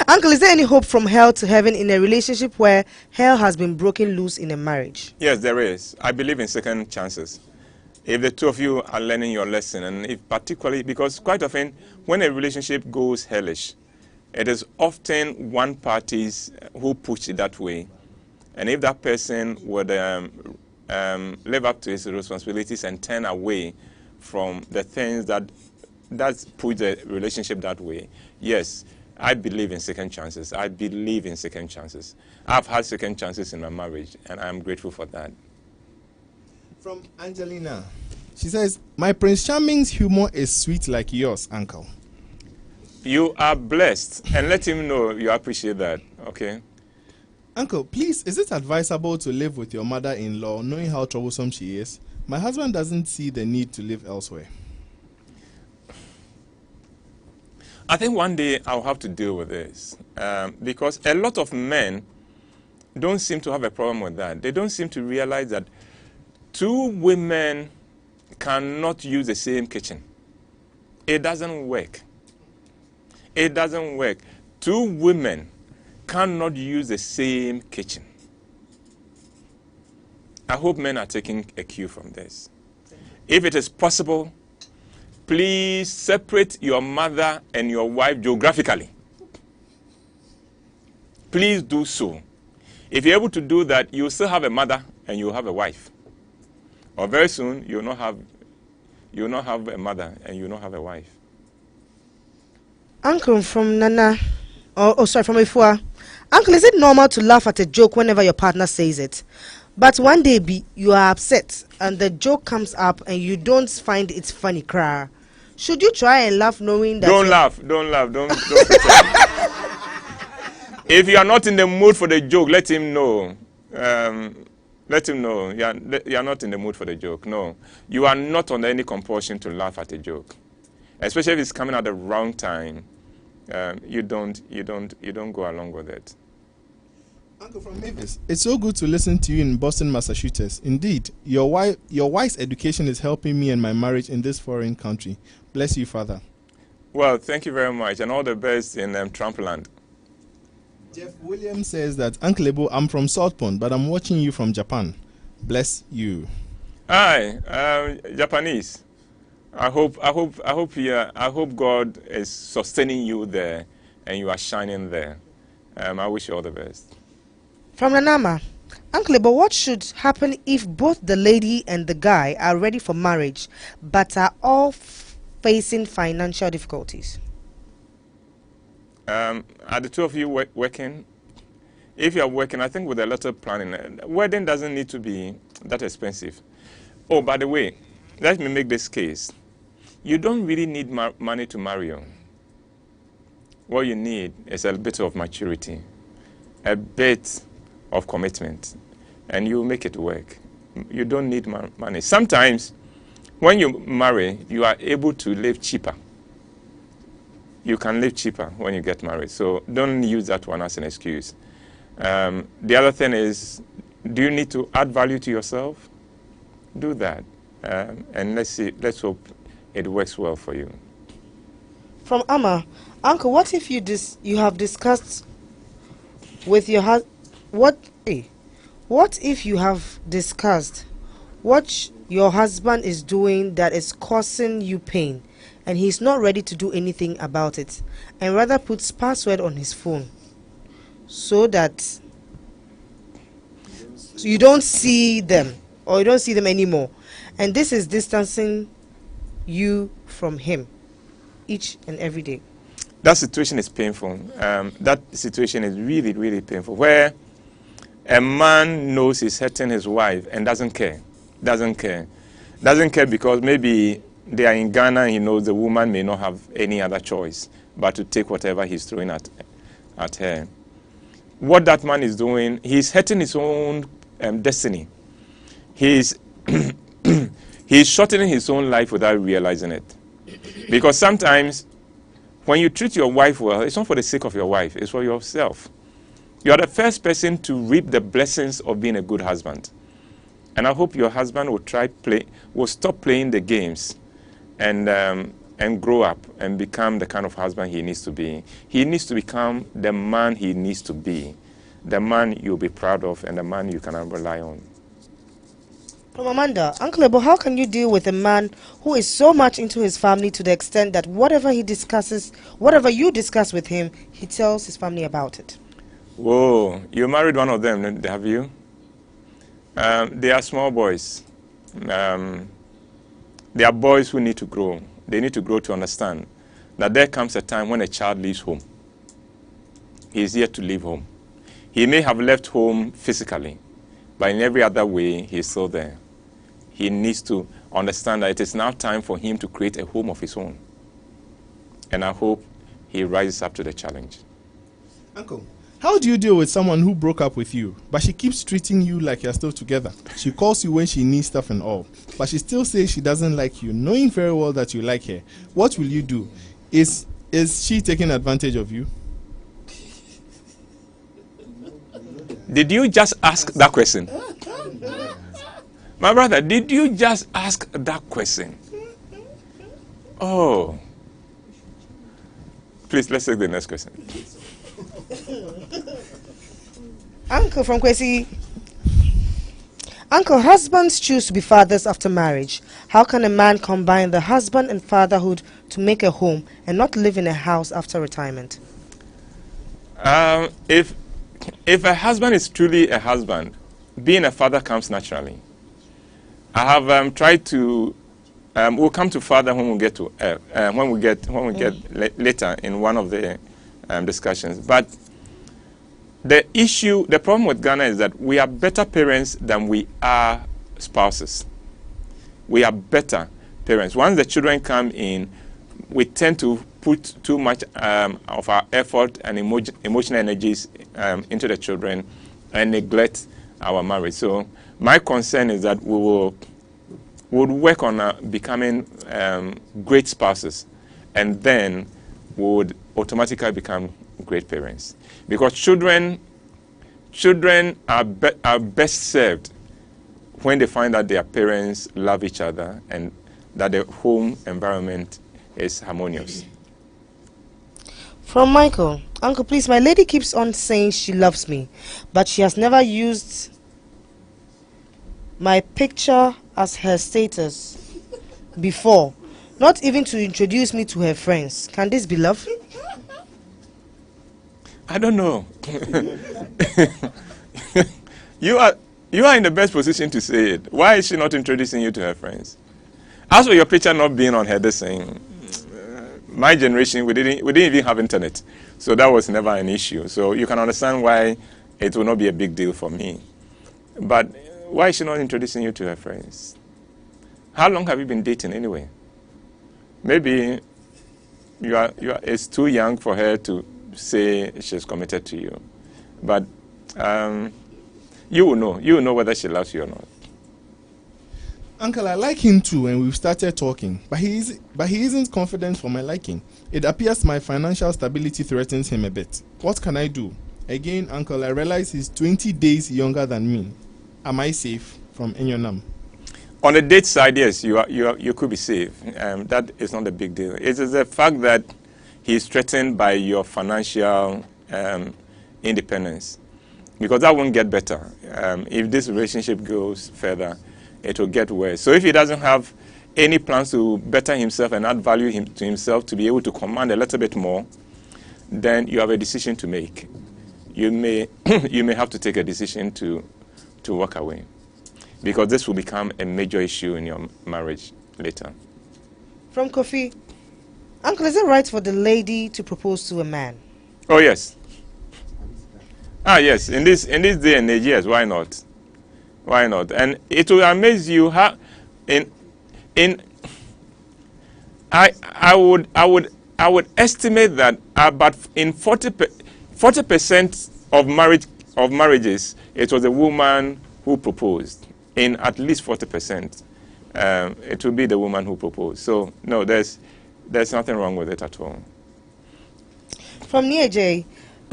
Uncle, is there any hope from hell to heaven in a relationship where hell has been broken loose in a marriage? Yes, there is. I believe in second chances. If the two of you are learning your lesson, and if particularly, because quite often when a relationship goes hellish, it is often one party who push it that way. And if that person would live up to his responsibilities and turn away from the things that put the relationship that way, yes, I believe in second chances. I believe in second chances. I've had second chances in my marriage, and I'm grateful for that. From Angelina, she says, my Prince Charming's humor is sweet like yours, Uncle. You are blessed, and let him know you appreciate that, okay? Uncle, please, is it advisable to live with your mother-in-law knowing how troublesome she is? My husband doesn't see the need to live elsewhere. I think one day I'll have to deal with this because a lot of men don't seem to have a problem with that. They don't seem to realize that two women cannot use the same kitchen. It doesn't work. It doesn't work. Two women cannot use the same kitchen. I hope men are taking a cue from this. If it is possible, please separate your mother and your wife geographically. Please do so. If you're able to do that, you'll still have a mother and you'll have a wife. Or very soon, you'll not have a mother and you'll not have a wife. Uncle from Nana, from Ifua. Uncle, is it normal to laugh at a joke whenever your partner says it? But one day you are upset and the joke comes up and you don't find it funny, cry. Should you try and laugh knowing that? Don't laugh. Don't If you are not in the mood for the joke, let him know. Let him know. You are not in the mood for the joke. No, you are not under any compulsion to laugh at a joke, especially if it's coming at the wrong time. You don't go along with it. Uncle from Mavis, it's so good to listen to you in Boston, Massachusetts. Indeed, your wise education is helping me and my marriage in this foreign country. Bless you, Father. Well, thank you very much, and all the best in Trumpland. Jeff Williams says that, Uncle Ebo, I'm from South Pond, but I'm watching you from Japan. Bless you. Hi, Japanese. I hope God is sustaining you there, and you are shining there. I wish you all the best. From Nanama, Uncle, but what should happen if both the lady and the guy are ready for marriage, but are all facing financial difficulties? Are the two of you working? If you are working, I think with a lot of planning, wedding doesn't need to be that expensive. Oh, by the way, let me make this case. You don't really need money to marry on. What you need is a bit of maturity, a bit of commitment, and you make it work. You don't need money. Sometimes, when you marry, you are able to live cheaper. You can live cheaper when you get married. So don't use that one as an excuse. The other thing is, do you need to add value to yourself? Do that. And let's hope it works well for you. From Amma, Uncle, what if you have discussed with your husband? What if you have discussed what your husband is doing that is causing you pain, and he's not ready to do anything about it, and rather puts password on his phone so that you don't see them, or you don't see them anymore, and this is distancing you from him each and every day? That situation is painful. That situation is really, really painful, where a man knows he's hurting his wife and doesn't care. Doesn't care because maybe they are in Ghana and he knows the woman may not have any other choice but to take whatever he's throwing at her. What that man is doing, he's hurting his own destiny. He's shortening his own life without realizing it. Because sometimes when you treat your wife well, it's not for the sake of your wife, it's for yourself. You are the first person to reap the blessings of being a good husband. And I hope your husband will stop playing the games and grow up and become the kind of husband he needs to be. He needs to become the man he needs to be, the man you'll be proud of and the man you can rely on. From Amanda, Uncle Ebo, how can you deal with a man who is so much into his family to the extent that whatever you discuss with him, he tells his family about it? Whoa, you married one of them, have you? They are small boys. They are boys who need to grow. They need to grow to understand that there comes a time when a child leaves home. He is yet to leave home. He may have left home physically, but in every other way, he is still there. He needs to understand that it is now time for him to create a home of his own. And I hope he rises up to the challenge. Uncle, how do you deal with someone who broke up with you, but she keeps treating you like you're still together? She calls you when she needs stuff and all, but she still says she doesn't like you, knowing very well that you like her. What will you do? Is she taking advantage of you? Did you just ask that question? My brother, did you just ask that question? Oh. Please, let's take the next question. Uncle from Kwesi. Uncle, husbands choose to be fathers after marriage. How can a man combine the husband and fatherhood to make a home and not live in a house after retirement? If a husband is truly a husband, being a father comes naturally. I have tried to. We'll come to father when we get to later in one of the discussions. But the problem with Ghana is that we are better parents than we are spouses. We are better parents. Once the children come in, we tend to put too much of our effort and emotional energies into the children and neglect our marriage. So my concern is that we would work on becoming great spouses, and then we would automatically become great parents. Because children are best served when they find that their parents love each other and that the home environment is harmonious. From Michael. Uncle, please, my lady keeps on saying she loves me, but she has never used my picture as her status before, not even to introduce me to her friends. Can this be love? I don't know. You are in the best position to say it. Why is she not introducing you to her friends? As for your picture not being on her thing, my generation, we didn't even have internet. So that was never an issue. So you can understand why it will not be a big deal for me. But why is she not introducing you to her friends? How long have you been dating anyway? Maybe it's too young for her to say she's committed to you. But you will know whether she loves you or not. Uncle, I like him too, and we've started talking. But he isn't confident for my liking. It appears my financial stability threatens him a bit. What can I do? Again, Uncle, I realize he's 20 days younger than me. Am I safe? From Enyonam. On the date side, yes, you could be safe. That is not a big deal. It is the fact that he's threatened by your financial independence, because that won't get better. If this relationship goes further, it will get worse. So if he doesn't have any plans to better himself and add value to himself to be able to command a little bit more, then you have a decision to make. You may have to take a decision to walk away, because this will become a major issue in your marriage later. From Kofi, Uncle, is it right for the lady to propose to a man? Oh yes. Yes. In this day and age, yes. Why not? Why not? And it will amaze you how I would estimate that about in 40% of marriages, it was a woman who proposed. In at least 40%, it will be the woman who proposed. So no, there's nothing wrong with it at all. From Nia J,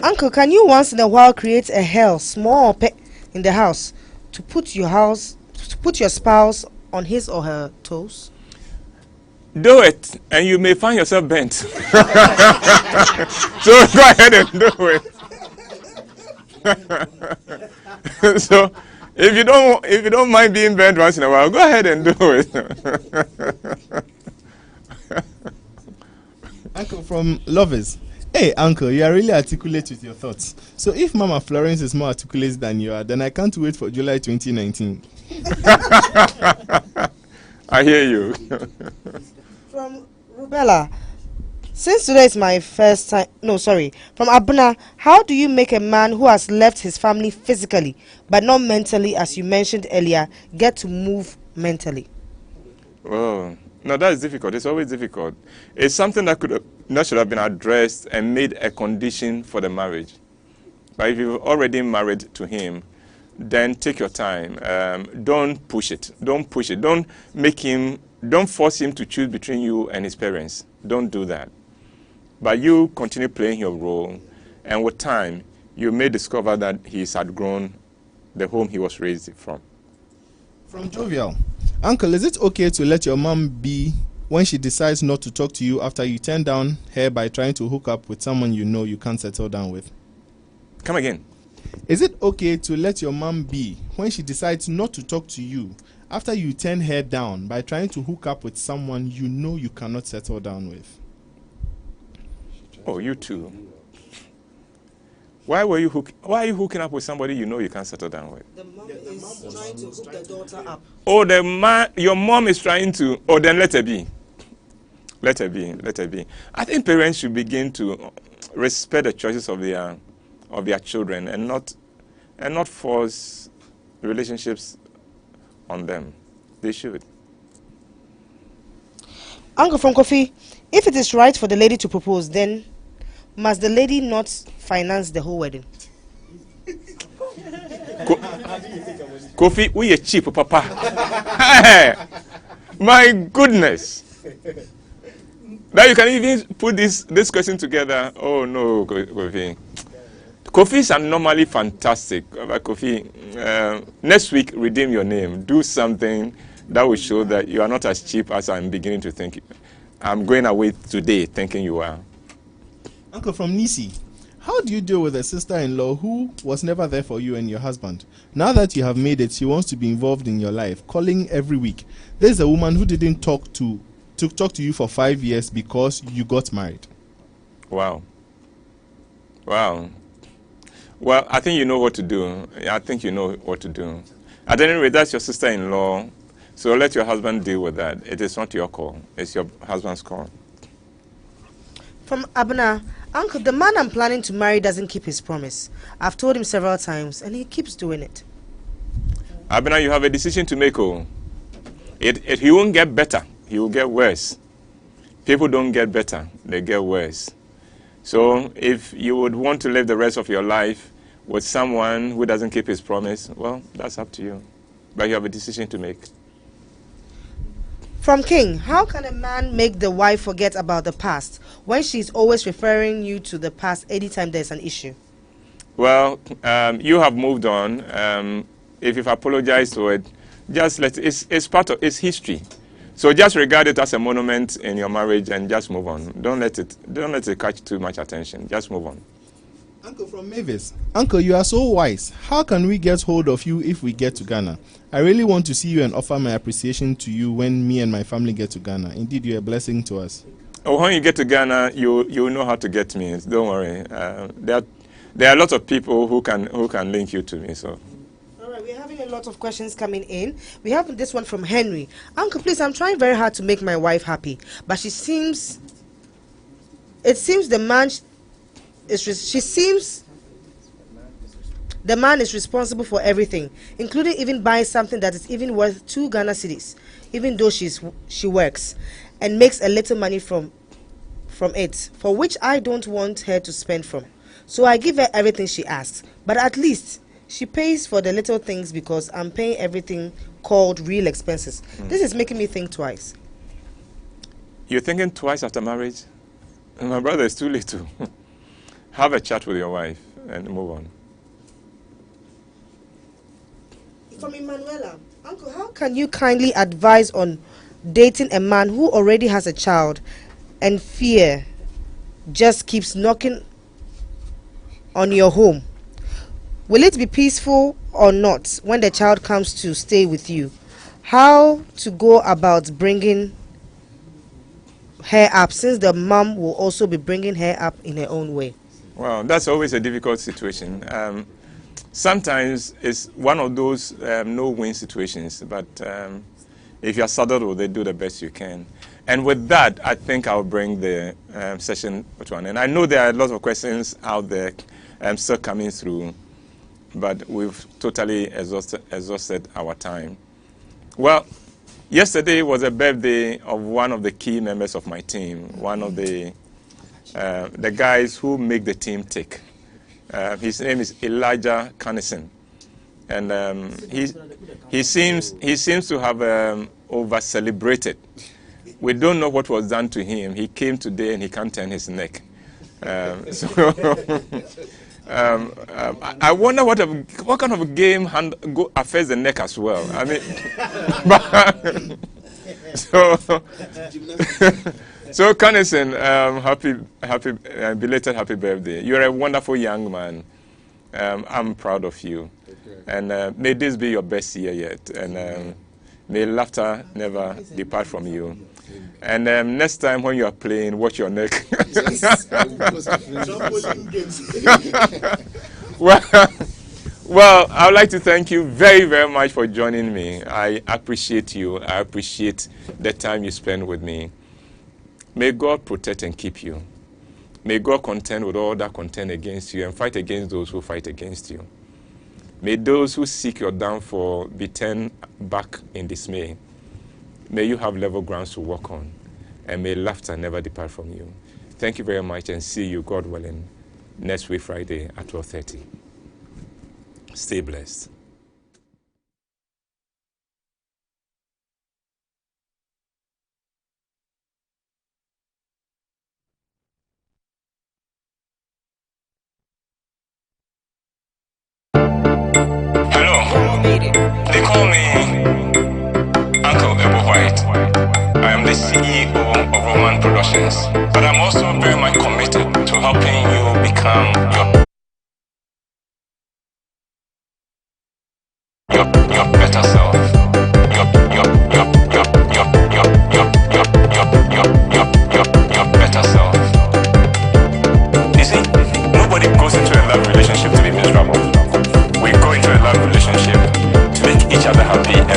Uncle, can you once in a while create a hell, small or in the house, to put your spouse on his or her toes? Do it, and you may find yourself bent. So go ahead and do it. So if you don't mind being bent once in a while, go ahead and do it. Uncle from Lovers. Hey, Uncle, you are really articulate with your thoughts. So if Mama Florence is more articulate than you are, then I can't wait for July 2019. I hear you. From Rubella, since today is my first time, from Abuna, how do you make a man who has left his family physically, but not mentally, as you mentioned earlier, get to move mentally? Oh, no, that is difficult. It's always difficult. It's something that should have been addressed and made a condition for the marriage. But if you've already married to him, then take your time. Don't push it. Don't push it. Don't force him to choose between you and his parents. Don't do that. But you continue playing your role, and with time, you may discover that he's outgrown the home he was raised from. From Jovial. Uncle, is it okay to let your mom be when she decides not to talk to you after you turn down her by trying to hook up with someone you know you can't settle down with? Come again. Is it okay to let your mom be when she decides not to talk to you after you turn her down by trying to hook up with someone you know you cannot settle down with? Oh, you too. Why are you hooking up with somebody you know you can't settle down with? The mom is trying to hook the daughter up. Oh, your mom is trying to. Oh, then let her be. Let her be. Let her be. I think parents should begin to respect the choices of their children and not force relationships on them. They should. Uncle from Kofi, if it is right for the lady to propose, then must the lady not finance the whole wedding? Kofi, we are cheap, Papa. My goodness. Now you can even put this question together. Oh no, Kofi. Kofis are normally fantastic. Kofi, next week, redeem your name. Do something that will show that you are not as cheap as I'm beginning to think. I'm going away today thinking you are. Uncle from Nisi, how do you deal with a sister-in-law who was never there for you and your husband? Now that you have made it, she wants to be involved in your life, calling every week. There's a woman who didn't talk to you for 5 years because you got married. Wow. Well, I think you know what to do. I think you know what to do. At any rate, that's your sister-in-law, so let your husband deal with that. It is not your call. It's your husband's call. From Abner, Uncle, the man I'm planning to marry doesn't keep his promise. I've told him several times, and he keeps doing it. Abner, you have a decision to make. Oh, he won't get better. He will get worse. People don't get better. They get worse. So if you would want to live the rest of your life with someone who doesn't keep his promise, well, that's up to you. But you have a decision to make. From King, how can a man make the wife forget about the past when she's always referring you to the past anytime there's an issue? Well, you have moved on. If you've apologized for it, just it's part of its history. So just regard it as a monument in your marriage and just move on. Don't let it catch too much attention. Just move on. Uncle from Mavis. Uncle, you are so wise. How can we get hold of you if we get to Ghana? I really want to see you and offer my appreciation to you when me and my family get to Ghana. Indeed, you're a blessing to us. Oh, when you get to Ghana, you know how to get me. Don't worry. There are lots of people who can link you to me. So. All right, we're having a lot of questions coming in. We have this one from Henry. Uncle, please, I'm trying very hard to make my wife happy, but it seems the man is responsible for everything, including even buying something that is even worth 2 Ghana cedis, even though she works and makes a little money from it, for which I don't want her to spend from. So I give her everything she asks, but at least she pays for the little things because I'm paying everything called real expenses. This is making me think twice. You're thinking twice after marriage? My brother, it's too late to. Have a chat with your wife and move on. From Emanuela, Uncle, how can you kindly advise on dating a man who already has a child and fear just keeps knocking on your home? Will it be peaceful or not when the child comes to stay with you? How to go about bringing her up, since the mom will also be bringing her up in her own way? Well, that's always a difficult situation. Sometimes it's one of those no-win situations, but if you're saddled with it, do the best you can. And with that, I think I'll bring the session to an end. I know there are a lot of questions out there still coming through, but we've totally exhausted our time. Well, yesterday was a birthday of one of the key members of my team, one of the guys who make the team tick. His name is Elijah Carnison, and he seems to have over-celebrated. We don't know what was done to him. He came today and he can't turn his neck. I wonder what kind of a game affects the neck as well. I mean, so Carnison, belated happy birthday. You're a wonderful young man. I'm proud of you. And may this be your best year yet. And may laughter never depart from you. And next time when you are playing, watch your neck. Well, I would like to thank you very, very much for joining me. I appreciate you. I appreciate the time you spend with me. May God protect and keep you. May God contend with all that contend against you and fight against those who fight against you. May those who seek your downfall be turned back in dismay. May you have level grounds to walk on, and may laughter never depart from you. Thank you very much, and see you, God willing, next week Friday at 12:30. Stay blessed. Hello. They call me Uncle Ebo White. I am the CEO of Roman Productions, but I'm also very much committed to helping you become your better self. Your better self. You see, nobody goes into a love relationship to be miserable. have a happy